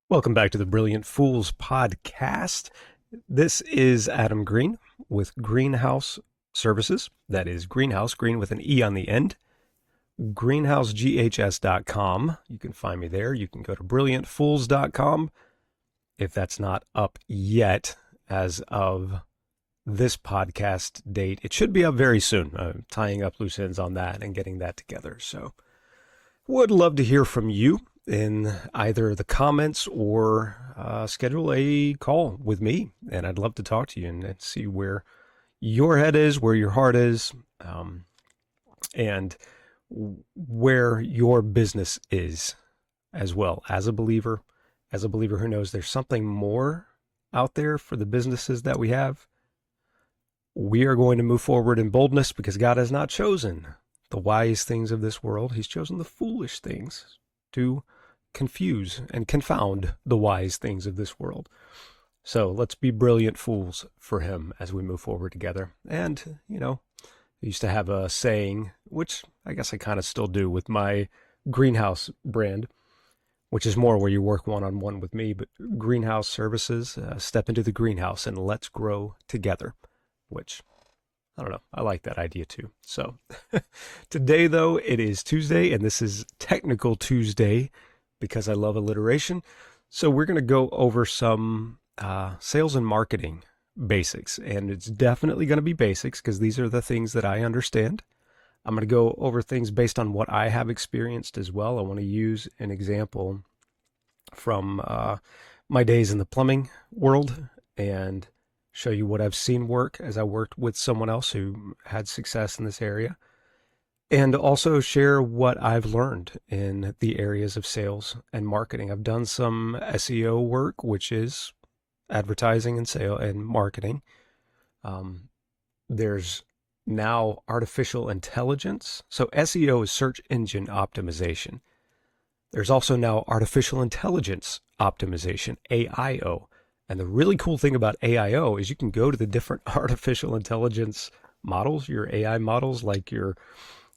Welcome back to the Brilliant Fools podcast. This is Adam Green with Greenhouse Services. That is Greenhouse, green with an E on the end. GreenhouseGHS.com. You can find me there. You can go to brilliantfools.com if that's not up yet as of this podcast date. It should be up very soon. I'm tying up loose ends on that and getting that together. So would love to hear from you in either the comments or schedule a call with me. And I'd love to talk to you and see where your head is, where your heart is, and where your business is as well. As a believer who knows there's something more out there for the businesses that we have, we are going to move forward in boldness because God has not chosen the wise things of this world. He's chosen the foolish things to confuse and confound the wise things of this world. So let's be brilliant fools for him as we move forward together. And, I used to have a saying, which I guess I kind of still do with my greenhouse brand, which is more where you work one-on-one with me, but Greenhouse Services, step into the greenhouse and let's grow together, which I don't know. I like that idea too. So today, though, it is Tuesday, and this is Technical Tuesday because I love alliteration. So we're going to go over some sales and marketing basics, and it's definitely going to be basics because these are the things that I understand. I'm going to go over things based on what I have experienced as well. I want to use an example from my days in the plumbing world and show you what I've seen work as I worked with someone else who had success in this area, and also share what I've learned in the areas of sales and marketing. I've done some SEO work, which is advertising and sale and marketing. There's now artificial intelligence. So SEO is search engine optimization. There's also now artificial intelligence optimization, AIO. And the really cool thing about AIO is you can go to the different artificial intelligence models, your AI models, like your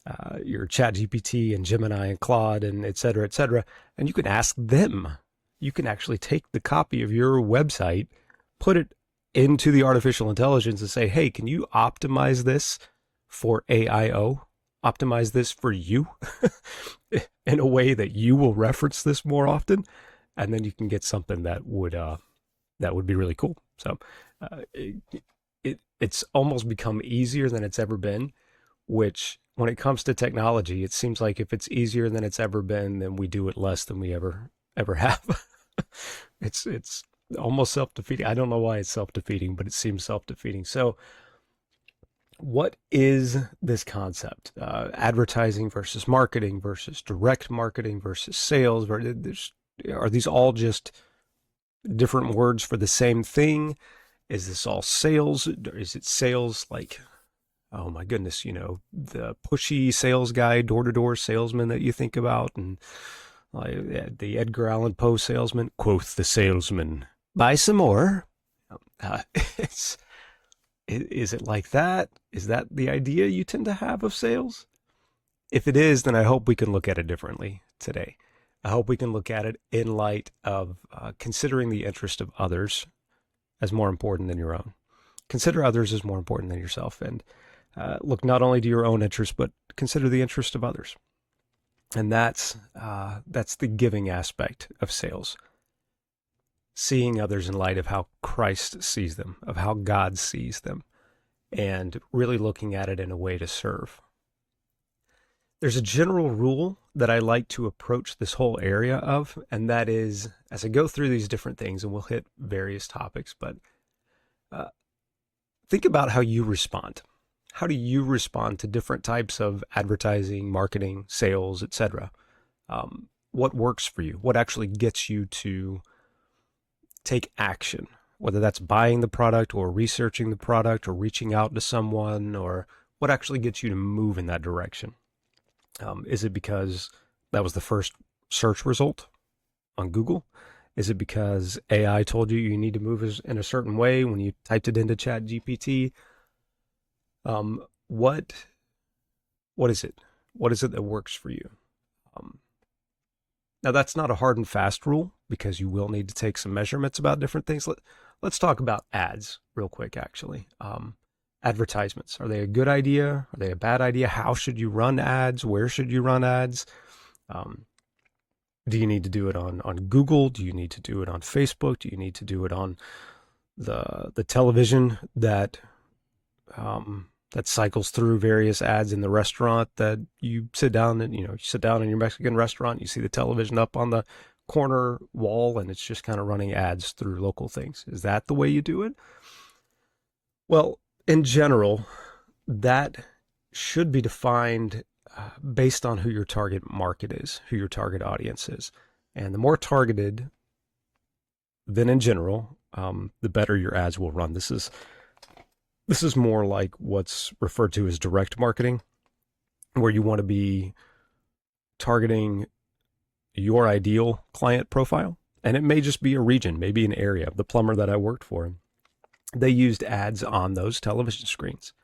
ChatGPT and Gemini and Claude and et cetera, and you can ask them. You can actually take the copy of your website, put it into the artificial intelligence and say, hey, can you optimize this for AIO? Optimize this for you in a way that you will reference this more often. And then you can get something that would be really cool. So it's almost become easier than it's ever been, which when it comes to technology, it seems like if it's easier than it's ever been, then we do it less than we ever have. It's almost self-defeating. I don't know why it's self-defeating, but it seems self-defeating. So what is this concept? Advertising versus marketing versus direct marketing versus sales. Are these all just different words for the same thing? Is this all sales? Is it sales like, oh my goodness, the pushy sales guy, door-to-door salesman that you think about, and the Edgar Allan Poe salesman, Quoth the salesman, buy some more. Is it like that? Is that the idea you tend to have of sales? If it is, then I hope we can look at it differently today. I hope we can look at it in light of considering the interest of others as more important than your own. Consider others as more important than yourself, and look not only to your own interest, but consider the interest of others. And that's the giving aspect of sales. Seeing others in light of how Christ sees them, of how God sees them, and really looking at it in a way to serve. There's a general rule that I like to approach this whole area of, and that is, as I go through these different things, and we'll hit various topics, but think about how you respond. How do you respond to different types of advertising, marketing, sales, etc.? What works for you? What actually gets you to take action? Whether that's buying the product or researching the product or reaching out to someone, or what actually gets you to move in that direction? Is it because that was the first search result on Google? Is it because AI told you you need to move in a certain way when you typed it into ChatGPT? What is it? What is it that works for you? Now, that's not a hard and fast rule because you will need to take some measurements about different things. Let's talk about ads real quick, actually. Advertisements. Are they a good idea? Are they a bad idea? How should you run ads? Where should you run ads? Do you need to do it on Google? Do you need to do it on Facebook? Do you need to do it on the television that that cycles through various ads in the restaurant that you sit down and, you sit down in your Mexican restaurant, you see the television up on the corner wall and it's just kind of running ads through local things. Is that the way you do it? Well, in general, that should be defined based on who your target market is, who your target audience is. And the more targeted than in general, the better your ads will run. This is more like what's referred to as direct marketing, where you want to be targeting your ideal client profile. And it may just be a region, maybe an area. The plumber that I worked for, they used ads on those television screens.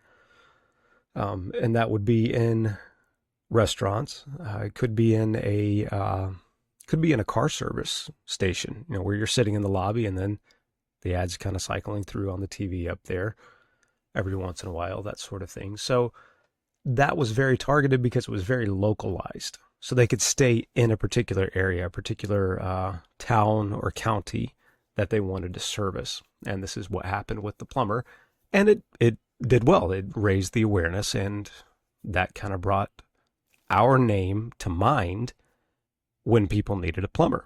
And that would be in restaurants. It could be in a car service station, where you're sitting in the lobby and then the ads kind of cycling through on the TV up there every once in a while, that sort of thing. So that was very targeted because it was very localized. So they could stay in a particular area, a particular town or county that they wanted to service. And this is what happened with the plumber. And it did well. It raised the awareness, and that kind of brought our name to mind when people needed a plumber.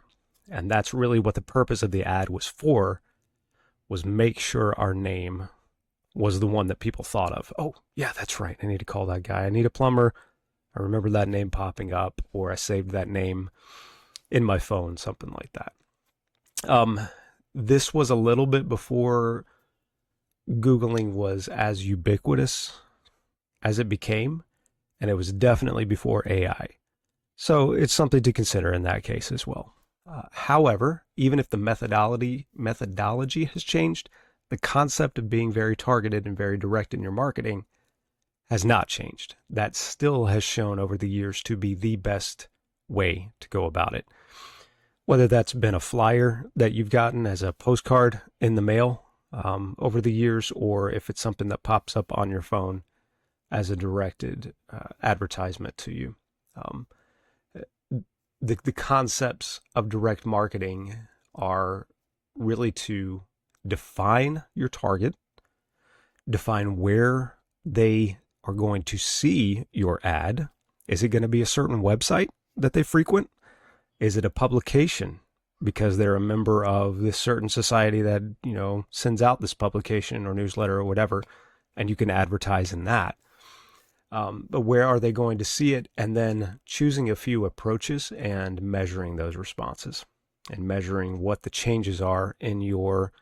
And that's really what the purpose of the ad was for, was make sure our name was the one that people thought of. Oh, yeah, that's right. I need to call that guy. I need a plumber. I remember that name popping up, or I saved that name in my phone, something like that. This was a little bit before Googling was as ubiquitous as it became, and it was definitely before AI. So it's something to consider in that case as well. However, even if the methodology has changed, the concept of being very targeted and very direct in your marketing has not changed. That still has shown over the years to be the best way to go about it. Whether that's been a flyer that you've gotten as a postcard in the mail over the years, or if it's something that pops up on your phone as a directed advertisement to you. The concepts of direct marketing are really to define your target, define where they are going to see your ad. Is it going to be a certain website that they frequent? Is it a publication because they're a member of this certain society that, sends out this publication or newsletter or whatever, and you can advertise in that? But where are they going to see it? And then choosing a few approaches and measuring those responses and measuring what the changes are in your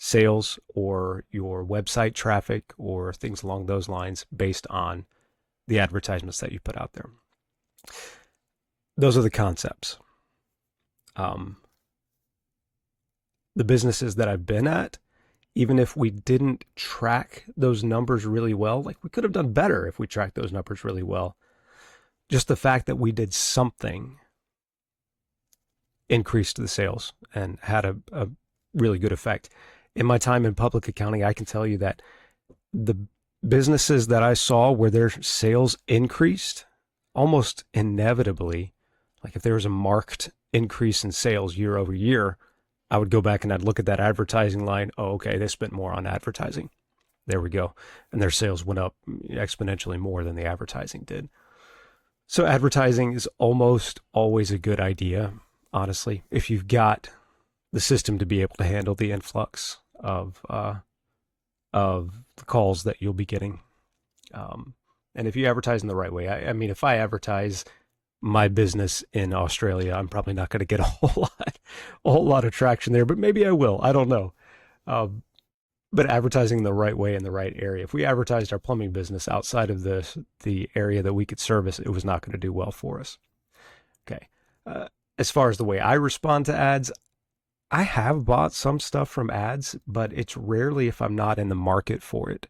sales or your website traffic or things along those lines based on the advertisements that you put out there. Those are the concepts. The businesses that I've been at, even if we didn't track those numbers really well, like we could have done better if we tracked those numbers really well. Just the fact that we did something increased the sales and had a really good effect. In my time in public accounting, I can tell you that the businesses that I saw where their sales increased, almost inevitably, like if there was a marked increase in sales year over year, I would go back and I'd look at that advertising line. Oh, okay, they spent more on advertising. There we go. And their sales went up exponentially more than the advertising did. So advertising is almost always a good idea, honestly, if you've got the system to be able to handle the influx of the calls that you'll be getting. And if you advertise in the right way, I mean, if I advertise my business in Australia, I'm probably not going to get a whole lot of traction there, but maybe I will. I don't know. But advertising the right way in the right area. If we advertised our plumbing business outside of the area that we could service, it was not going to do well for us. Okay. As far as the way I respond to ads, I have bought some stuff from ads, but it's rarely if I'm not in the market for it.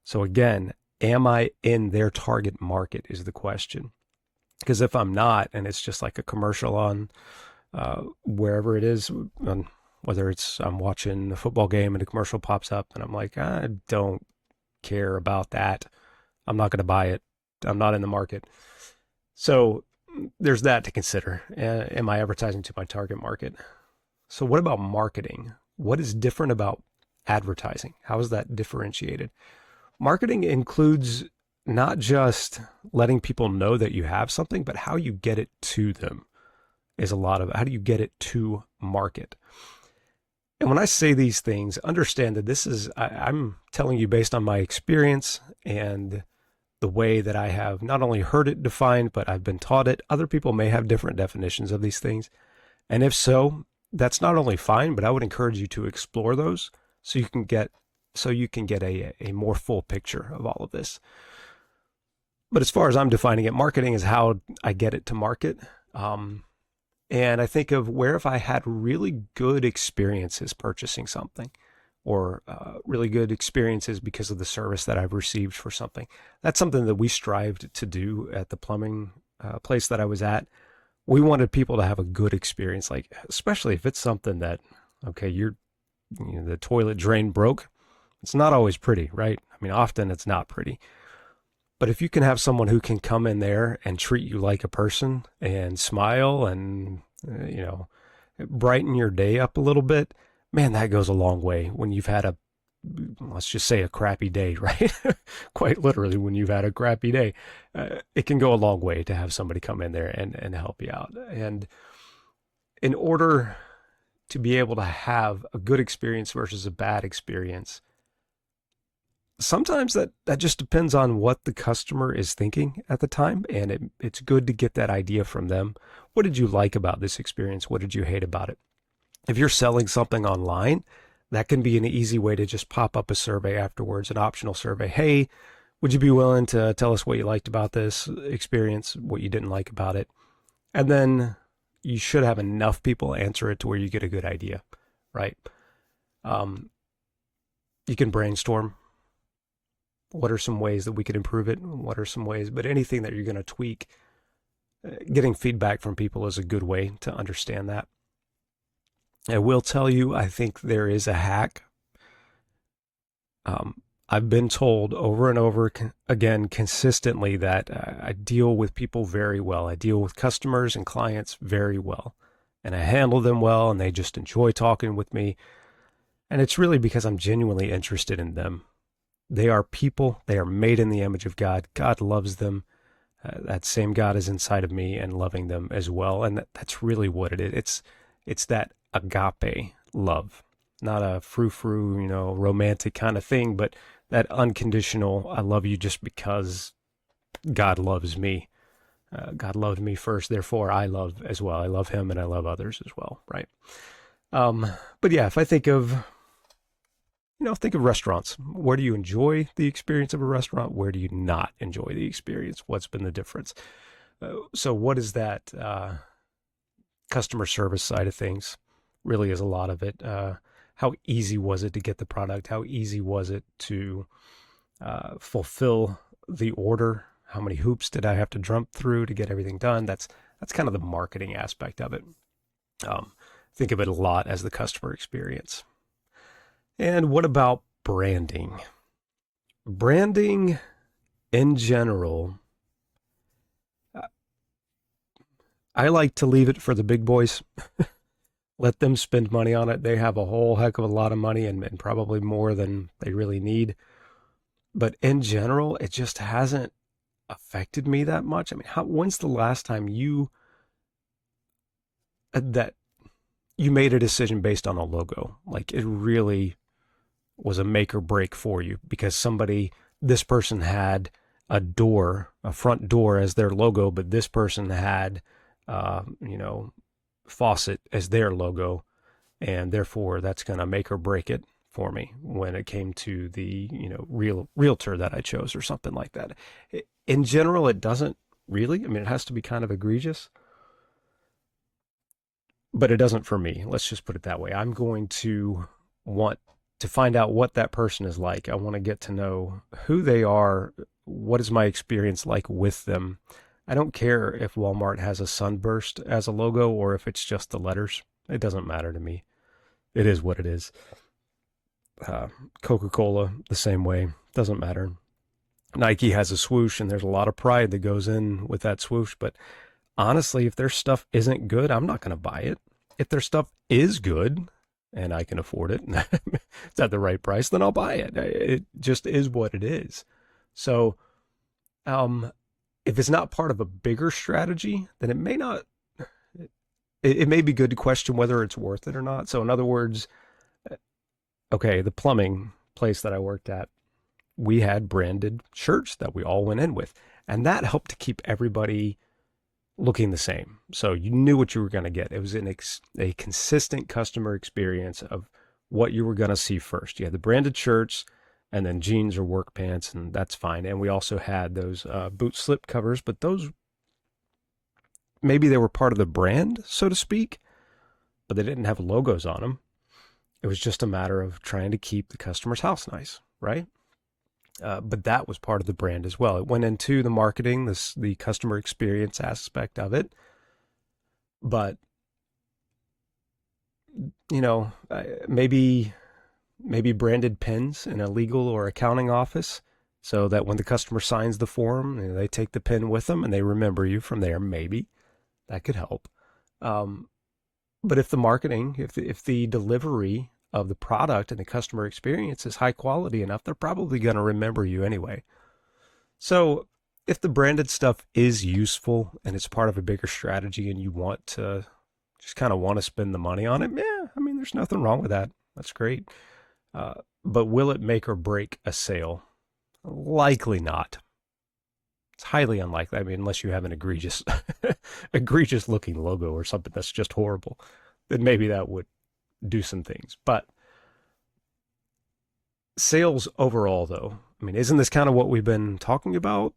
So again, am I in their target market is the question. Because if I'm not, and it's just like a commercial on wherever it is, whether it's I'm watching a football game and a commercial pops up and I'm like, I don't care about that. I'm not going to buy it. I'm not in the market. So there's that to consider. Am I advertising to my target market? So what about marketing? What is different about advertising? How is that differentiated? Marketing includes not just letting people know that you have something, but how you get it to them is a lot of how do you get it to market? And when I say these things, understand that I'm telling you based on my experience and the way that I have not only heard it defined, but I've been taught it. Other people may have different definitions of these things. And if so, that's not only fine, but I would encourage you to explore those so you can get a more full picture of all of this. But as far as I'm defining it, marketing is how I get it to market. And I think of where if I had really good experiences purchasing something or really good experiences because of the service that I've received for something. That's something that we strived to do at the plumbing place that I was at. We wanted people to have a good experience, like especially if it's something that, okay, the toilet drain broke. It's not always pretty, right? I mean, often it's not pretty. But if you can have someone who can come in there and treat you like a person and smile and, brighten your day up a little bit, man, that goes a long way when you've had let's just say a crappy day, right? Quite literally, when you've had a crappy day, it can go a long way to have somebody come in there and help you out. And in order to be able to have a good experience versus a bad experience, sometimes that just depends on what the customer is thinking at the time, and it's good to get that idea from them. What did you like about this experience? What did you hate about it? If you're selling something online, that can be an easy way to just pop up a survey afterwards, an optional survey. Hey, would you be willing to tell us what you liked about this experience, what you didn't like about it? And then you should have enough people answer it to where you get a good idea, right? You can brainstorm. What are some ways that we could improve it? What are some ways? But anything that you're going to tweak, getting feedback from people is a good way to understand that. I will tell you, I think there is a hack. I've been told over and over again consistently that I deal with people very well. I deal with customers and clients very well. And I handle them well, and they just enjoy talking with me. And it's really because I'm genuinely interested in them. They are people. They are made in the image of God. God loves them. That same God is inside of me and loving them as well. And that's really what it is. It's that agape love, not a frou-frou, romantic kind of thing, but that unconditional, I love you just because God loves me. God loved me first, therefore I love as well. I love him and I love others as well, right? But yeah, if I think of restaurants. Where do you enjoy the experience of a restaurant? Where do you not enjoy the experience? What's been the difference? So what is that customer service side of things? Really is a lot of it. How easy was it to get the product? How easy was it to fulfill the order? How many hoops did I have to jump through to get everything done? That's kind of the marketing aspect of it. Think of it a lot as the customer experience. And what about branding? Branding in general, I like to leave it for the big boys. Let them spend money on it. They have a whole heck of a lot of money and probably more than they really need. But in general, it just hasn't affected me that much. I mean, when's the last time you made a decision based on a logo? Like it really was a make or break for you because this person had a front door as their logo, but this person had, faucet as their logo, and therefore that's going to make or break it for me when it came to the, realtor that I chose or something like that. In general, it doesn't really. I mean, it has to be kind of egregious, but it doesn't for me. Let's just put it that way. I'm going to want to find out what that person is like. I want to get to know who they are. What is my experience like with them? I don't care if Walmart has a sunburst as a logo or if it's just the letters. It doesn't matter to me. It is what it is. Uh, Coca-Cola, the same way. Doesn't matter. Nike has a swoosh, and there's a lot of pride that goes in with that swoosh. But honestly, if their stuff isn't good, I'm not going to buy it. If their stuff is good and I can afford it, it's at the right price, then I'll buy it. It just is what it is. So, um, if it's not part of a bigger strategy, then it may not. It may be good to question whether it's worth it or not. So, in other words, okay, the plumbing place that I worked at, we had branded shirts that we all went in with, and that helped to keep everybody looking the same. So you knew what you were going to get. It was a consistent customer experience of what you were going to see first. You had the branded shirts and then jeans or work pants, and that's fine. And we also had those boot slip covers, but those, maybe they were part of the brand, so to speak, but they didn't have logos on them. It was just a matter of trying to keep the customer's house nice, right? But that was part of the brand as well. It went into the marketing, the customer experience aspect of it. But, maybe branded pins in a legal or accounting office so that when the customer signs the form, they take the pin with them and they remember you from there. Maybe that could help. But if the marketing, if the delivery of the product and the customer experience is high quality enough, they're probably going to remember you anyway. So if the branded stuff is useful and it's part of a bigger strategy and you want to just kind of want to spend the money on it, yeah, I mean, there's nothing wrong with that. That's great. But will it make or break a sale? Likely not. It's highly unlikely. I mean, unless you have an egregious, egregious looking logo or something that's just horrible, then maybe that would do some things. But sales overall, though, I mean, isn't this kind of what we've been talking about?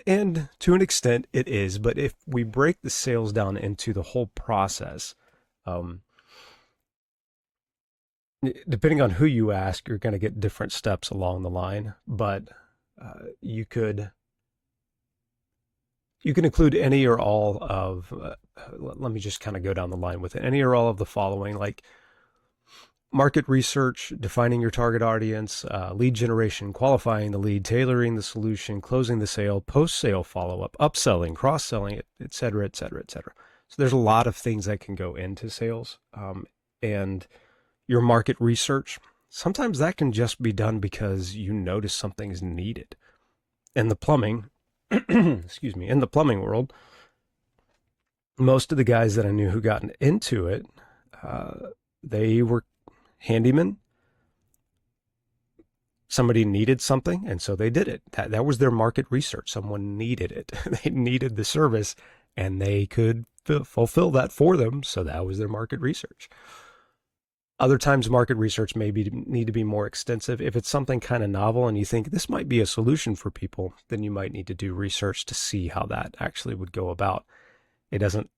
And to an extent, it is. But if we break the sales down into the whole process, depending on who you ask, you're going to get different steps along the line. But you can include any or all of, let me just kind of go down the line with it, any or all of the following, like market research, defining your target audience, lead generation, qualifying the lead, tailoring the solution, closing the sale, post-sale follow-up, upselling, cross-selling, et cetera, et cetera, et cetera. So there's a lot of things that can go into sales. And your market research, sometimes that can just be done because you notice something is needed. In the plumbing, excuse me, in the plumbing world, most of the guys that I knew who got into it, they were handymen. Somebody needed something, and so they did it. That was their market research. Someone needed it. They needed the service, and they could fulfill that for them, so that was their market research. Other times, market research need to be more extensive. If it's something kind of novel and you think this might be a solution for people, then you might need to do research to see how that actually would go about. It doesn't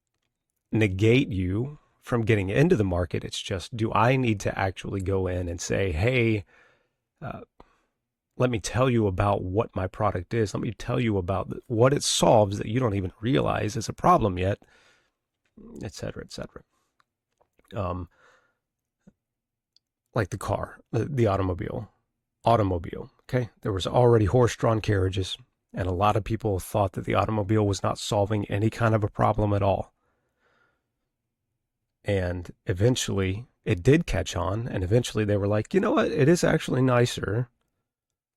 negate you from getting into the market. It's just, do I need to actually go in and say, hey, let me tell you about what my product is. Let me tell you about what it solves that you don't even realize is a problem yet, et cetera, et cetera. Like the car, the automobile. Okay. There was already horse-drawn carriages, and a lot of people thought that the automobile was not solving any kind of a problem at all. And eventually it did catch on, and eventually they were like, you know what? It is actually nicer.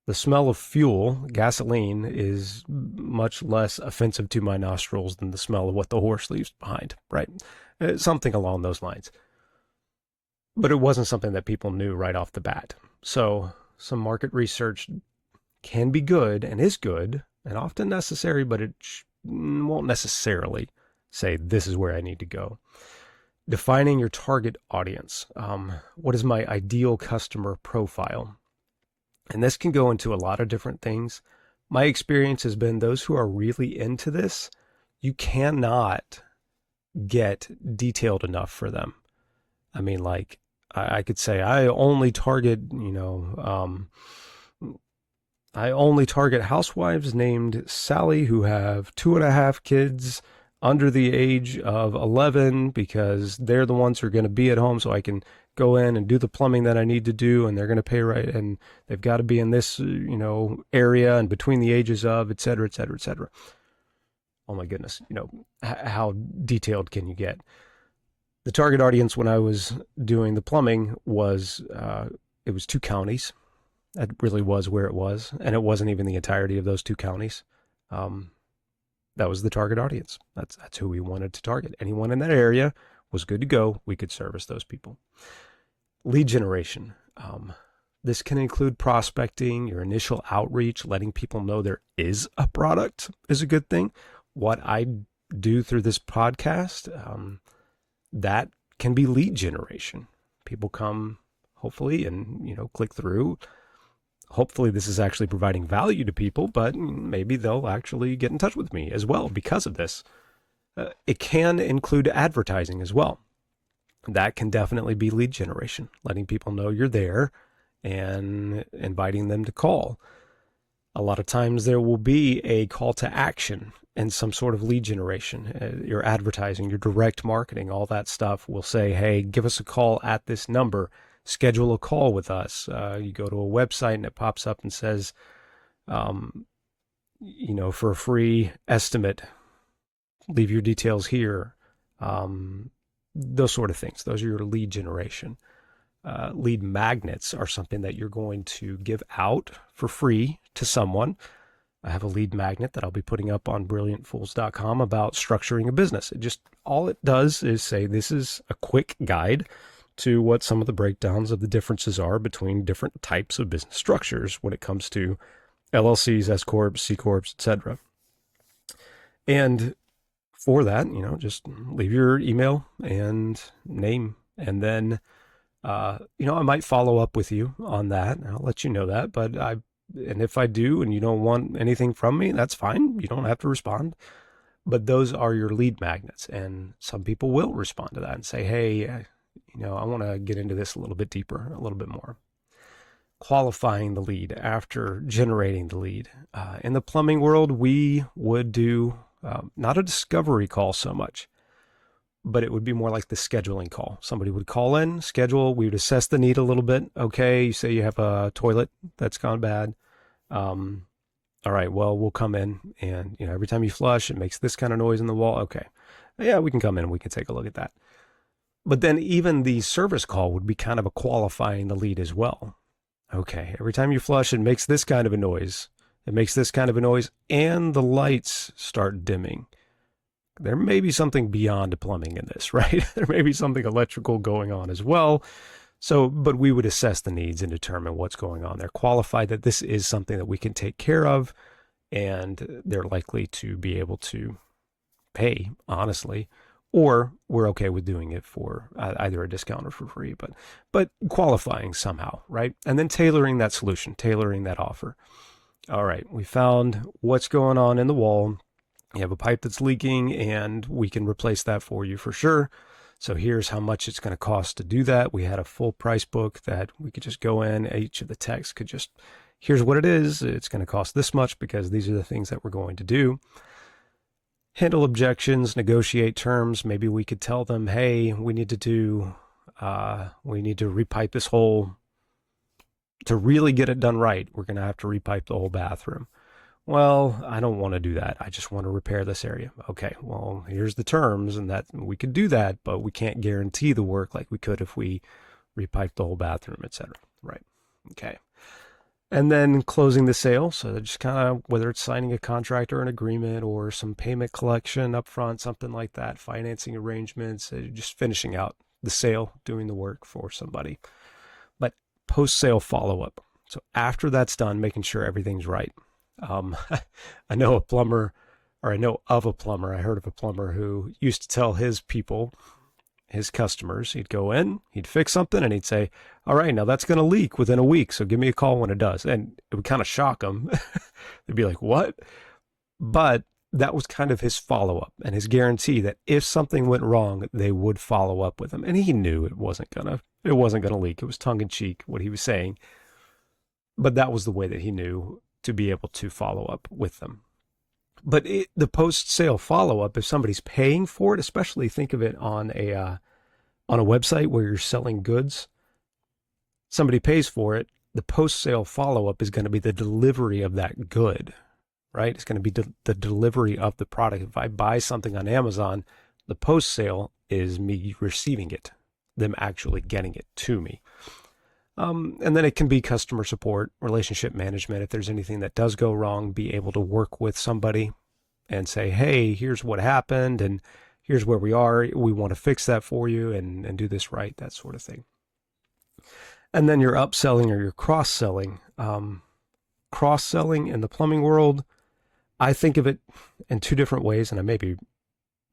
The smell of fuel, gasoline, is much less offensive to my nostrils than the smell of what the horse leaves behind, right? Something along those lines. But it wasn't something that people knew right off the bat. So some market research can be good and is good and often necessary, but it won't necessarily say this is where I need to go. Defining your target audience. What is my ideal customer profile? And this can go into a lot of different things. My experience has been those who are really into this, you cannot get detailed enough for them. I mean, like, I could say I only target, I only target housewives named Sally who have 2.5 kids under the age of 11 because they're the ones who are going to be at home, so I can go in and do the plumbing that I need to do, and they're going to pay right, and they've got to be in this, area and between the ages of, et cetera, et cetera, et cetera. Oh my goodness, how detailed can you get? The target audience when I was doing the plumbing was, it was 2 counties. That really was where it was, and it wasn't even the entirety of those 2 counties. That was the target audience. That's who we wanted to target. Anyone in that area was good to go. We could service those people. Lead generation. This can include prospecting, your initial outreach, letting people know there is a product is a good thing. What I do through this podcast, that can be lead generation. People come, hopefully, and click through. Hopefully this is actually providing value to people, but maybe they'll actually get in touch with me as well because of this. It can include advertising as well. That can definitely be lead generation, letting people know you're there and inviting them to call. A lot of times there will be a call to action and some sort of lead generation. Your advertising, your direct marketing, all that stuff will say, hey, give us a call at this number. Schedule a call with us. You go to a website and it pops up and says, for a free estimate, leave your details here. Those sort of things. Those are your lead generation. Lead magnets are something that you're going to give out for free to someone. I have a lead magnet that I'll be putting up on brilliantfools.com about structuring a business. All it does is say, this is a quick guide to what some of the breakdowns of the differences are between different types of business structures when it comes to LLCs, S corps, C corps, etc. And for that, just leave your email and name, and then I might follow up with you on that. I'll let you know that, and if I do and you don't want anything from me, that's fine. You don't have to respond. But those are your lead magnets, and some people will respond to that and say, hey, I want to get into this a little bit deeper, a little bit more. Qualifying the lead after generating the lead. In the plumbing world, we would do not a discovery call so much, but it would be more like the scheduling call. Somebody would call in, schedule, we would assess the need a little bit. Okay, you say you have a toilet that's gone bad. All right, well, we'll come in and, every time you flush, it makes this kind of noise in the wall. Okay, yeah, we can come in and we can take a look at that. But then even the service call would be kind of a qualifying the lead as well. Okay, every time you flush, it makes this kind of a noise. It makes this kind of a noise, and the lights start dimming. There may be something beyond plumbing in this, right? There may be something electrical going on as well. So, but we would assess the needs and determine what's going on there. Qualify that this is something that we can take care of, and they're likely to be able to pay, honestly. Or we're okay with doing it for either a discount or for free, but qualifying somehow, right? And then tailoring that solution, tailoring that offer. All right, we found what's going on in the wall. You have a pipe that's leaking, and we can replace that for you for sure. So here's how much it's going to cost to do that. We had a full price book that we could just go in. Each of the techs could just, here's what it is. It's going to cost this much because these are the things that we're going to do. Handle objections, negotiate terms. Maybe we could tell them, hey, we need to repipe this hole. To really get it done right, we're going to have to repipe the whole bathroom. Well, I don't want to do that. I just want to repair this area. Okay, well, here's the terms, and that we could do that, but we can't guarantee the work like we could if we repipe the whole bathroom, etc. Right. Okay. And then closing the sale. So just kind of, whether it's signing a contract or an agreement or some payment collection up front, something like that, financing arrangements, just finishing out the sale, doing the work for somebody. But post-sale follow-up. So after that's done, making sure everything's right. I know of a plumber, I heard of a plumber who used to tell his people, his customers, he'd go in, he'd fix something, and he'd say, all right, now that's going to leak within a week, so give me a call when it does. And it would kind of shock them. They'd be like, what? But that was kind of his follow-up and his guarantee that if something went wrong, they would follow up with him. And he knew it wasn't gonna leak. It was tongue-in-cheek what he was saying. But that was the way that he knew to be able to follow up with them. But the post-sale follow-up, if somebody's paying for it, especially think of it on a website where you're selling goods, somebody pays for it, the post-sale follow-up is going to be the delivery of that good, right? It's going to be the delivery of the product. If I buy something on Amazon, the post-sale is me receiving it, them actually getting it to me. And then it can be customer support, relationship management. If there's anything that does go wrong, be able to work with somebody and say, hey, here's what happened and here's where we are. We want to fix that for you and do this right, that sort of thing. And then your upselling or your cross-selling. Cross-selling in the plumbing world, I think of it in two different ways, and I may be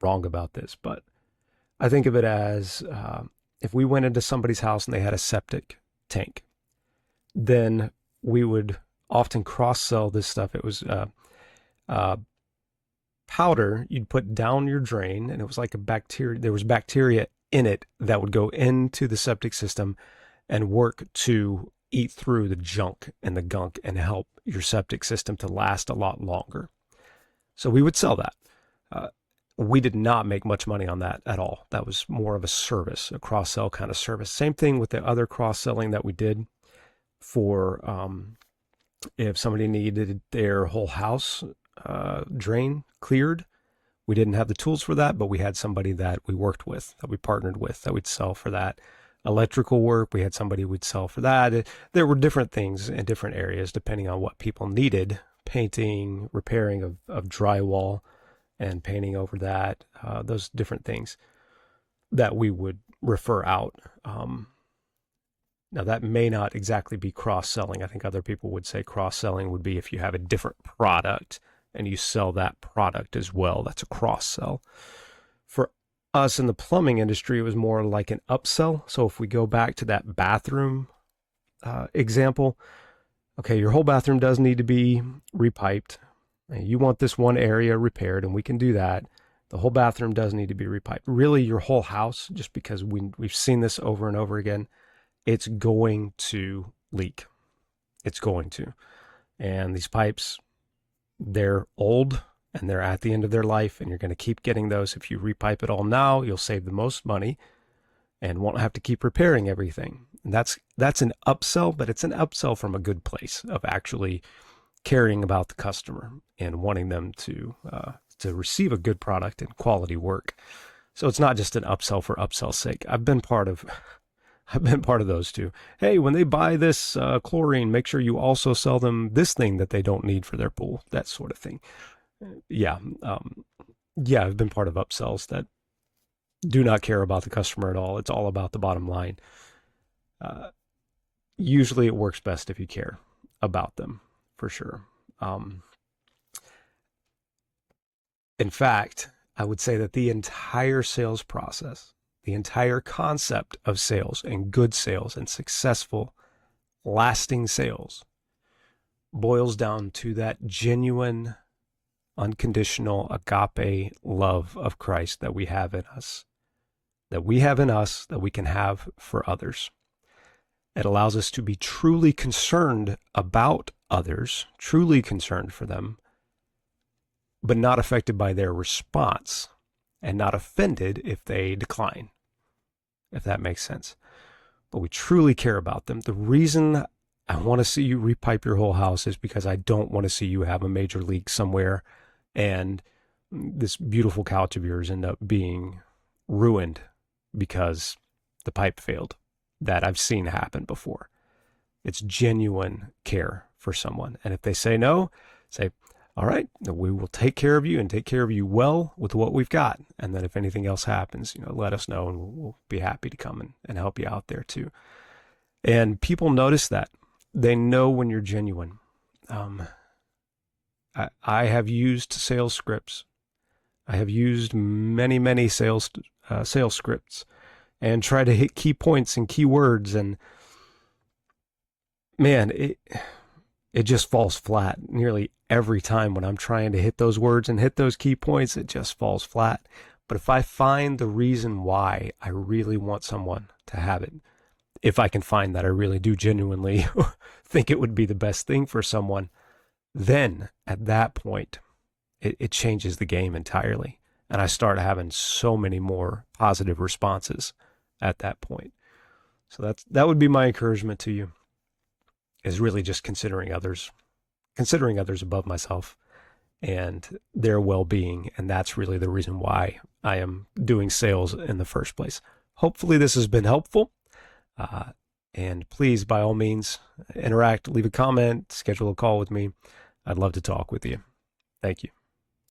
wrong about this, but I think of it as if we went into somebody's house and they had a septic tank, then we would often cross-sell this stuff. It was powder you'd put down your drain, and it was like a bacteria. There was bacteria in it that would go into the septic system and work to eat through the junk and the gunk and help your septic system to last a lot longer. So we would sell that. We did not make much money on that at all. That was more of a service, a cross-sell kind of service. Same thing with the other cross-selling that we did for if somebody needed their whole house drain cleared. We didn't have the tools for that, but we had somebody that we worked with, that we partnered with, that we'd sell for that. Electrical work, we had somebody we'd sell for that. There were different things in different areas depending on what people needed. Painting, repairing of drywall, and painting over that, those different things that we would refer out. Now, that may not exactly be cross-selling. I think other people would say cross-selling would be if you have a different product and you sell that product as well. That's a cross-sell. For us in the plumbing industry, it was more like an upsell. So if we go back to that bathroom example, okay, your whole bathroom does need to be repiped. You want this one area repaired, and we can do that. The whole bathroom does need to be repiped. Really, your whole house, just because we've seen this over and over again, it's going to leak. It's going to. And these pipes, they're old, and they're at the end of their life, and you're going to keep getting those. If you repipe it all now, you'll save the most money and won't have to keep repairing everything. And that's an upsell, but it's an upsell from a good place of actually caring about the customer and wanting them to receive a good product and quality work. So it's not just an upsell for upsell's sake. I've been part of those too. Hey, when they buy this chlorine, make sure you also sell them this thing that they don't need for their pool, that sort of thing. Yeah, I've been part of upsells that do not care about the customer at all. It's all about the bottom line. Usually it works best if you care about them, for sure. In fact, I would say that the entire sales process, the entire concept of sales and good sales and successful, lasting sales boils down to that genuine, unconditional, agape love of Christ that we have in us, that we can have for others. It allows us to be truly concerned about others, truly concerned for them, but not affected by their response and not offended if they decline, if that makes sense. But we truly care about them. The reason I want to see you repipe your whole house is because I don't want to see you have a major leak somewhere and this beautiful couch of yours end up being ruined because the pipe failed. That I've seen happen before. It's genuine care for someone. And if they say no, say, all right, we will take care of you and take care of you well with what we've got. And then if anything else happens, let us know and we'll be happy to come and help you out there too. And people notice that. They know when you're genuine. I have used sales scripts. I have used many sales scripts and try to hit key points and key words. And man, it just falls flat nearly every time when I'm trying to hit those words and hit those key points. It just falls flat. But if I find the reason why I really want someone to have it, if I can find that I really do genuinely think it would be the best thing for someone, then at that point, it changes the game entirely. And I start having so many more positive responses at that point. So that would be my encouragement to you, is really just considering others above myself and their well-being. And that's really the reason why I am doing sales in the first place. Hopefully this has been helpful. And please, by all means, interact, leave a comment, schedule a call with me. I'd love to talk with you. Thank you.